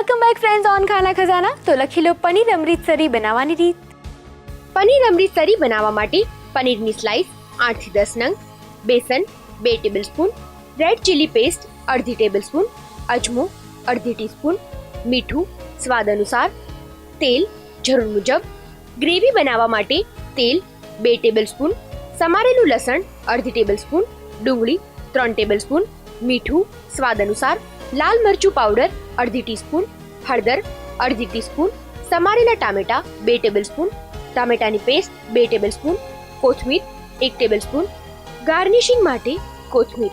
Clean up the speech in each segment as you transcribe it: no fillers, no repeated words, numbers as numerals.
Welcome back friends on ખાના ખજાના. તો લખી લો પનીર અમૃતસરી બનાવવાની રીત. પનીર અમૃતસરી બનાવવા માટે પનીરની સ્લાઇસ 8 થી 10 નંગ, બેસન 2 ટેબલસ્પૂન, રેડ ચીલી પેસ્ટ અડધી ટેબલસ્પૂન, અજમો અડધી ટીસ્પૂન, મીઠું સ્વાદ અનુસાર, તેલ જરૂર મુજબ. ગ્રેવી બનાવવા માટે તેલ 2 ટેબલસ્પૂન, સમારેલું લસણ અડધી ટેબલસ્પૂન, ડુંગળી 3 ટેબલસ્પૂન, મીઠું સ્વાદ અનુસાર, લાલ મરચું પાવડર અડધી ટીસ્પૂન, હળદર અડધી ટીસ્પૂન, સમારેલા ટામેટા 2 ટેબલસ્પૂન, ટામેટાની પેસ્ટ 2 ટેબલસ્પૂન, કોથમીર 1 ટેબલસ્પૂન. ગાર્નિશિંગ માટે કોથમીર.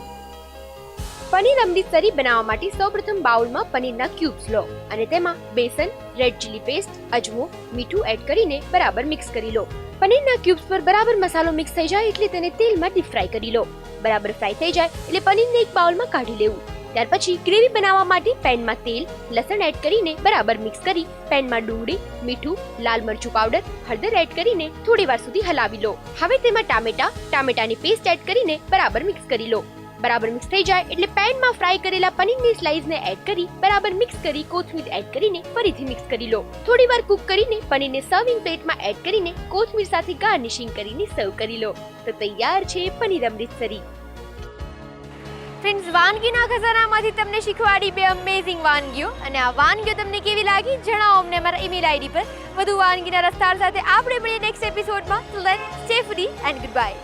પનીર અમૃતસરી બનાવવા માટે સૌપ્રથમ બાઉલમાં પનીરના ક્યુબ્સ લો અને તેમાં બેસન, રેડ ચીલી પેસ્ટ, અજમો, મીઠું એડ કરીને બરાબર મિક્સ કરી લો. પનીરના ક્યુબ્સ પર બરાબર મસાલો મિક્સ થઈ જાય એટલે તેને તેલમાં ડીપ ફ્રાય કરી લો. બરાબર ફ્રાય થઈ જાય એટલે પનીરને એક બાઉલમાં કાઢી લેવું. ત્યાર પછી ગ્રેવી બનાવવા માટે પેનમાં તેલ, લસણ એડ કરીને બરાબર મિક્સ કરી પેનમાં ડુંગળી, મીઠું, લાલ મરચું પાવડર, હળદર એડ કરીને થોડી વાર સુધી હલાવી લો. હવે તેમાં ટામેટાની પેસ્ટ એડ કરીને બરાબર મિક્સ કરી લો. બરાબર મિક્સ થઈ જાય એટલે પેનમાં ફ્રાય કરેલા પનીરની સ્લાઇસને એડ કરી બરાબર મિક્સ કરી કોથમીર એડ કરીને ફરીથી મિક્સ કરી લો. થોડી વાર કુક કરીને પનીરને સર્વિંગ પ્લેટમાં એડ કરીને કોથમીર સાથે ગાર્નિશિંગ કરીને સર્વ કરી લો. તો તૈયાર છે પનીર અમૃતસરી. ફ્રેન્ડ્સ, વાનગીના ખજાનામાંથી તમને શીખવાડી બે અમેઝિંગ વાનગીઓ, અને આ વાનગીઓ તમને કેવી લાગી જણાવો અમને અમારા ઈમેલ આઈડી પર. વધુ વાનગીના રસ્તાર સાથે આપણે મળીએ નેક્સ્ટ એપિસોડમાં. Stay free and good bye.